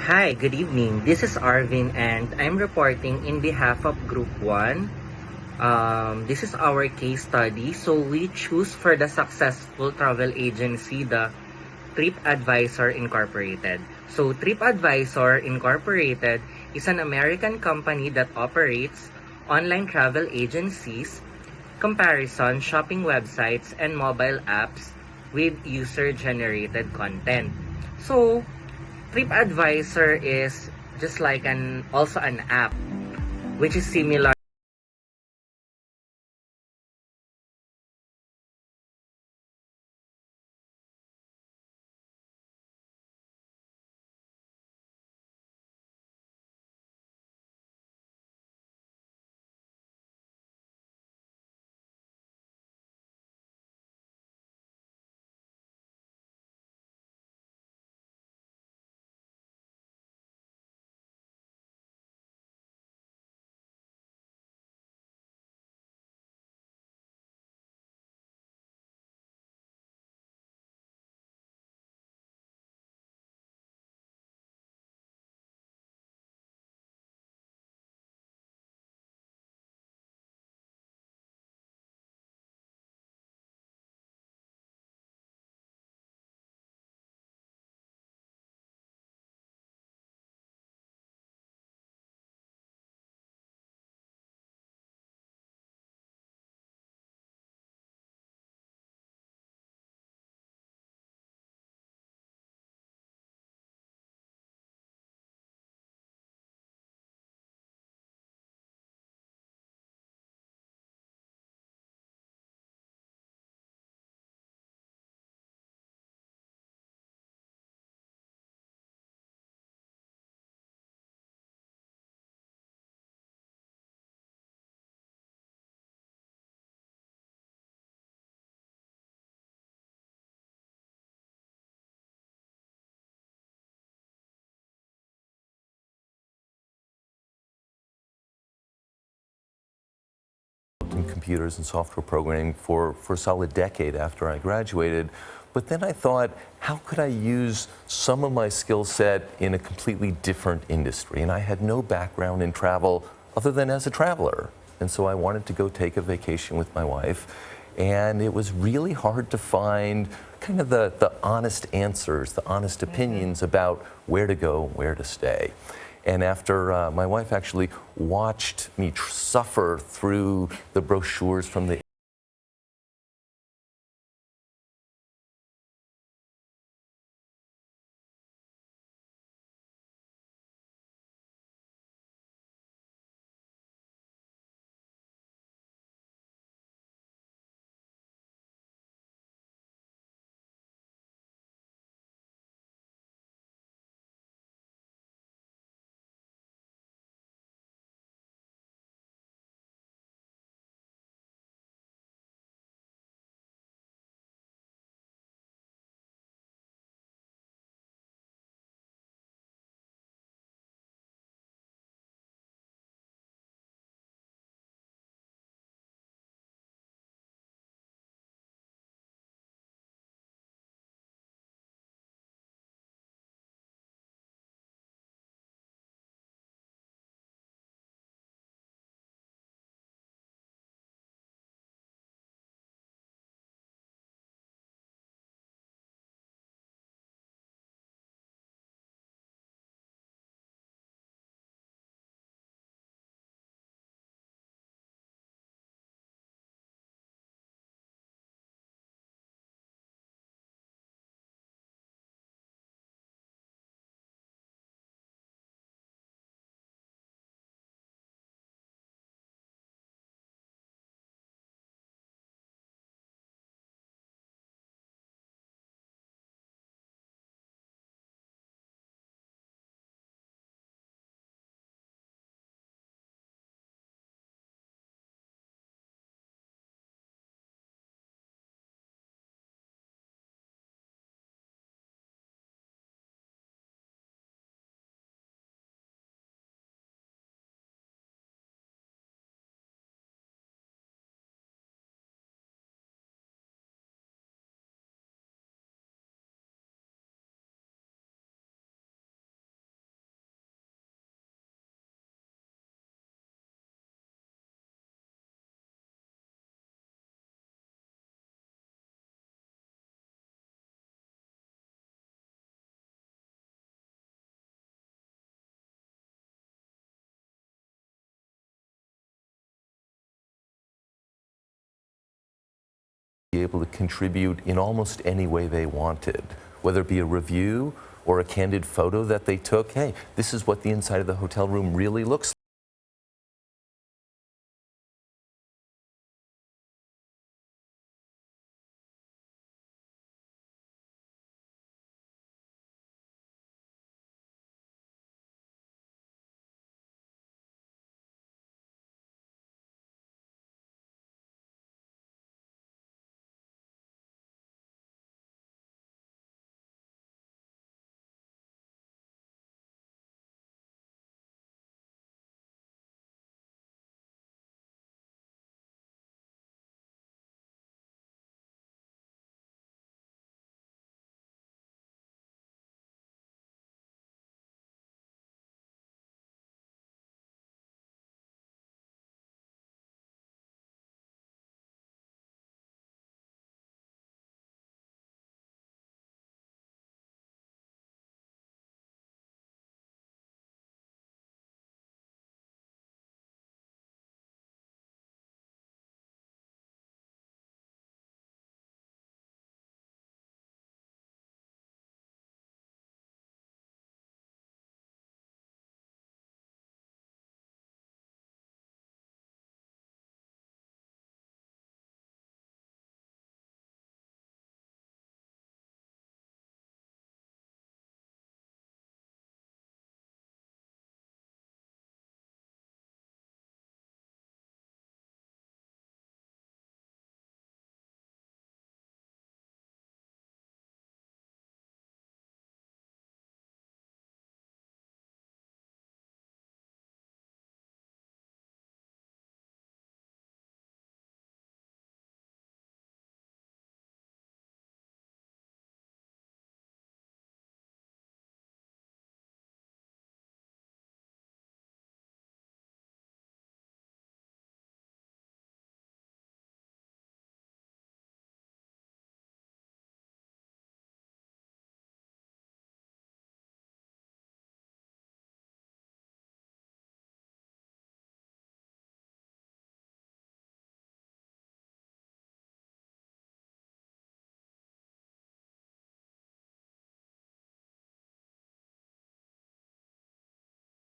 Hi, good evening. This is Arvin and I'm reporting in behalf of Group 1. This is our case study. So we choose for the successful travel agency the TripAdvisor Incorporated. So TripAdvisor Incorporated is an American company that operates online travel agencies, comparison shopping websites, and mobile apps with user-generated content. So TripAdvisor is just like an also an app which is similar in computers and software programming for a solid decade after I graduated. But then I thought, how could I use some of my skill set in a completely different industry? And I had no background in travel other than as a traveler. And so I wanted to go take a vacation with my wife. And it was really hard to find kind of the honest answers, the honest opinions about where to go, where to stay. And after my wife actually watched me suffer through the brochures from the be able to contribute in almost any way they wanted, whether it be a review or a candid photo that they took. Hey, this is what the inside of the hotel room really looks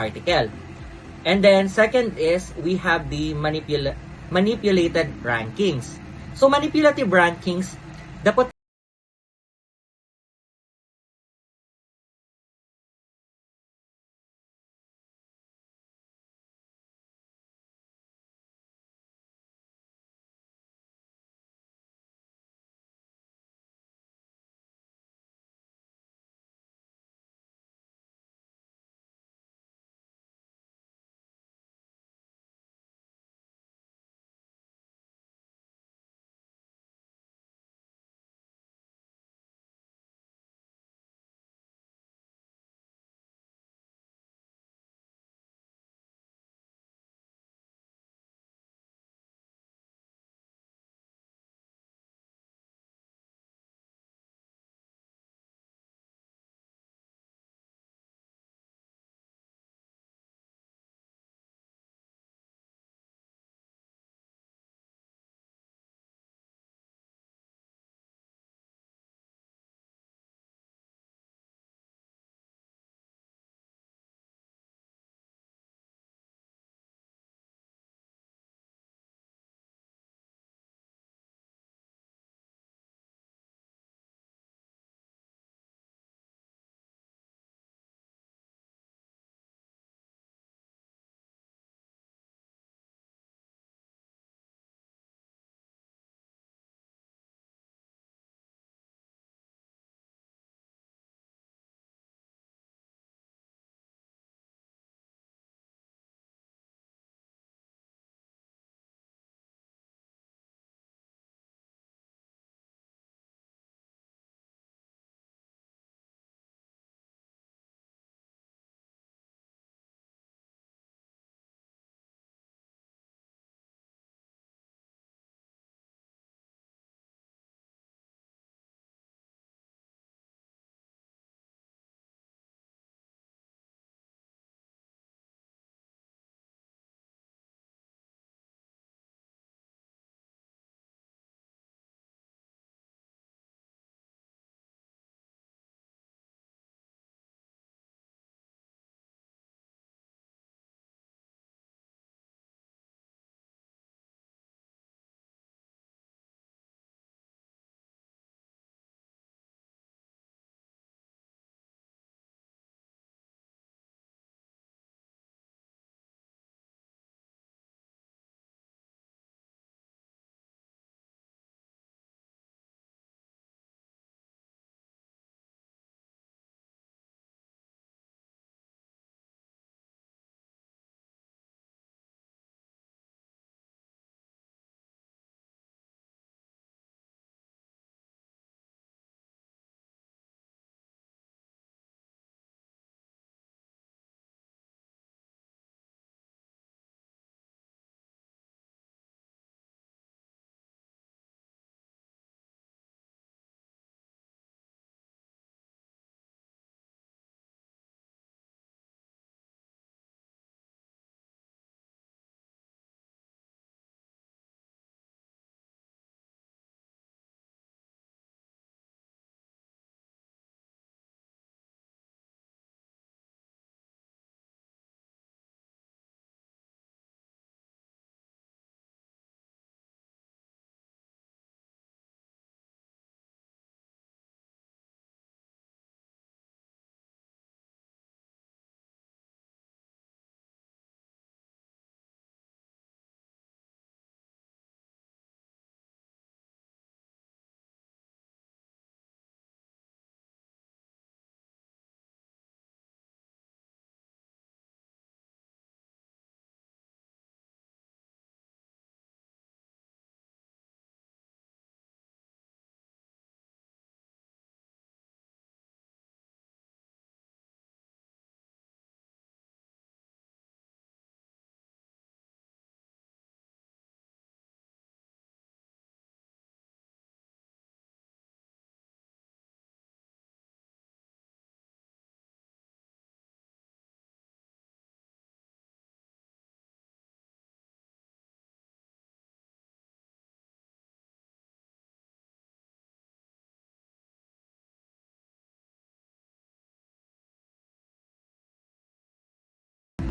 article. And then second is we have the manipulated rankings. So manipulative rankings, the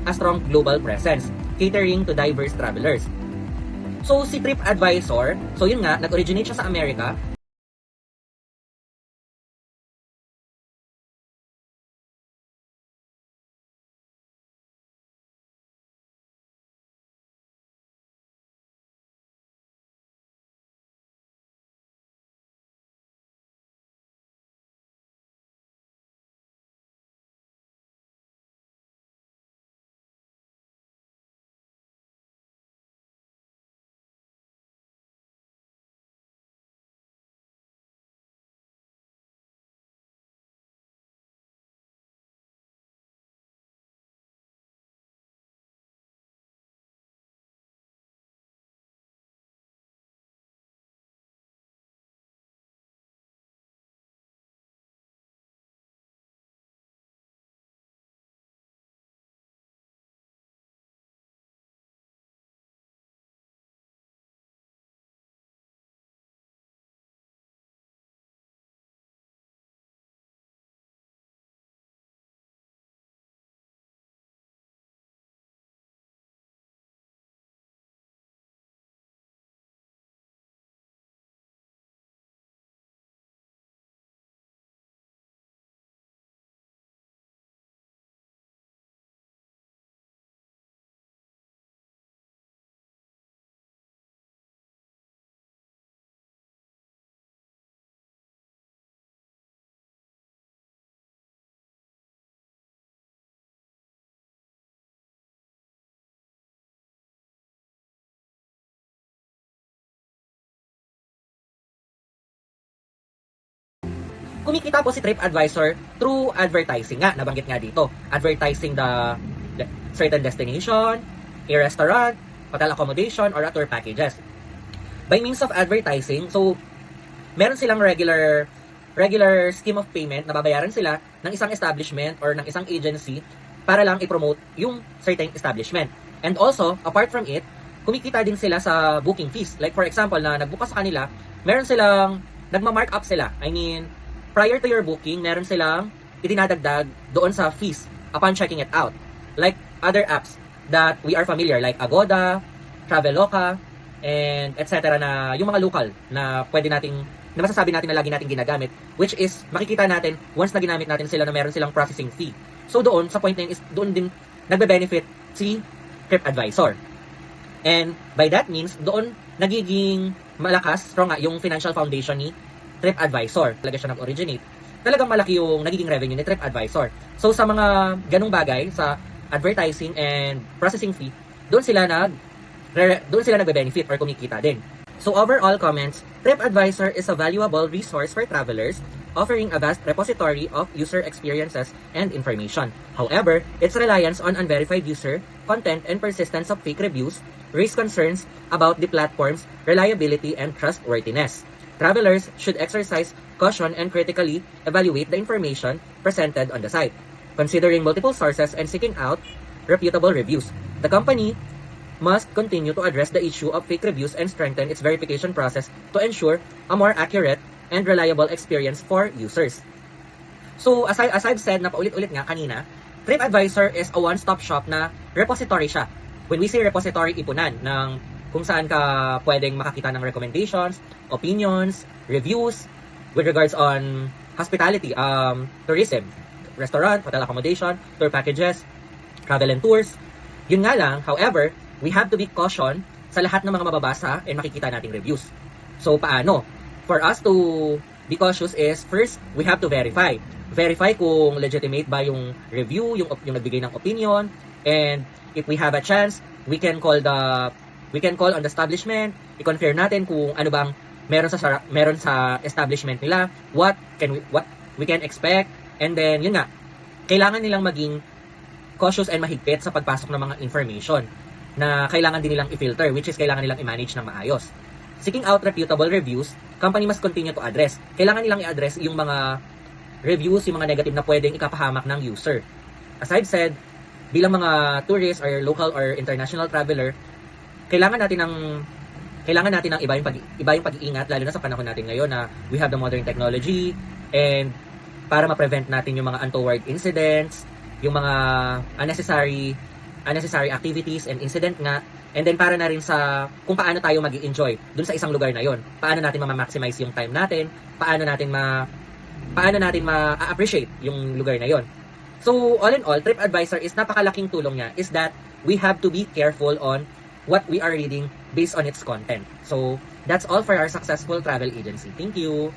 a strong global presence, catering to diverse travelers. So si TripAdvisor, so yun nga, nag-originate siya sa Amerika. Kumikita po si TripAdvisor through advertising nga, nabanggit nga dito. Advertising the certain destination, a restaurant, hotel accommodation, or a tour packages. By means of advertising, so meron silang regular scheme of payment na babayaran sila ng isang establishment or ng isang agency para lang i-promote yung certain establishment. And also, apart from it, kumikita din sila sa booking fees. Like for example, na nagbuka sa kanila, meron silang, nagma-mark up sila. I mean, prior to your booking, meron silang itinadagdag doon sa fees upon checking it out. Like other apps that we are familiar, like Agoda, Traveloka, and etc. na yung mga local na pwede nating, na masasabi natin na lagi nating ginagamit, which is makikita natin once na ginamit natin sila na meron silang processing fee. So doon, sa point na yun is doon din nagbe-benefit si TripAdvisor. And by that means, doon nagiging malakas, strong nga, yung financial foundation ni TripAdvisor. Talaga siya nag-originate. Talagang malaki yung nagiging revenue ni TripAdvisor. So sa mga ganung bagay, sa advertising and processing fee, doon sila nagbe-benefit or kumikita din. So overall comments, TripAdvisor is a valuable resource for travelers, offering a vast repository of user experiences and information. However, its reliance on unverified user content and persistence of fake reviews raise concerns about the platform's reliability and trustworthiness. Travelers should exercise caution and critically evaluate the information presented on the site, considering multiple sources and seeking out reputable reviews. The company must continue to address the issue of fake reviews and strengthen its verification process to ensure a more accurate and reliable experience for users. So, as I've said na paulit-ulit nga kanina, TripAdvisor is a one-stop shop na repository siya. When we say repository, ipunan ng kung saan ka pwedeng makakita ng recommendations, opinions, reviews with regards on hospitality, tourism, restaurant, hotel accommodation, tour packages, travel and tours. Yun nga lang, however, we have to be caution sa lahat ng mga mababasa and makikita nating reviews. So, paano? For us to be cautious is, first, we have to verify. Verify kung legitimate ba yung review, yung nagbigay ng opinion, and if we have a chance, we can call on the establishment, i-confirm natin kung ano bang meron sa establishment nila, what we can expect, and then yun nga, kailangan nilang maging cautious and mahigpit sa pagpasok ng mga information na kailangan din nilang i-filter, which is kailangan nilang i-manage ng maayos. Seeking out reputable reviews, company must continue to address. Kailangan nilang i-address yung mga reviews, yung mga negative na pwedeng ikapahamak ng user. As I've said, bilang mga tourists or local or international traveler, kailangan natin ng iba yung pag-iingat, lalo na sa panahon natin ngayon na we have the modern technology, and para ma-prevent natin yung mga untoward incidents, yung mga unnecessary unnecessary activities and incident nga. And then para na rin sa kung paano tayo mag-enjoy dun sa isang lugar na yon. Paano natin ma-maximize yung time natin, paano natin ma-appreciate yung lugar na yon. So, all in all, TripAdvisor is napakalaking tulong niya is that we have to be careful on what we are reading based on its content. So, that's all for our successful travel agency. Thank you!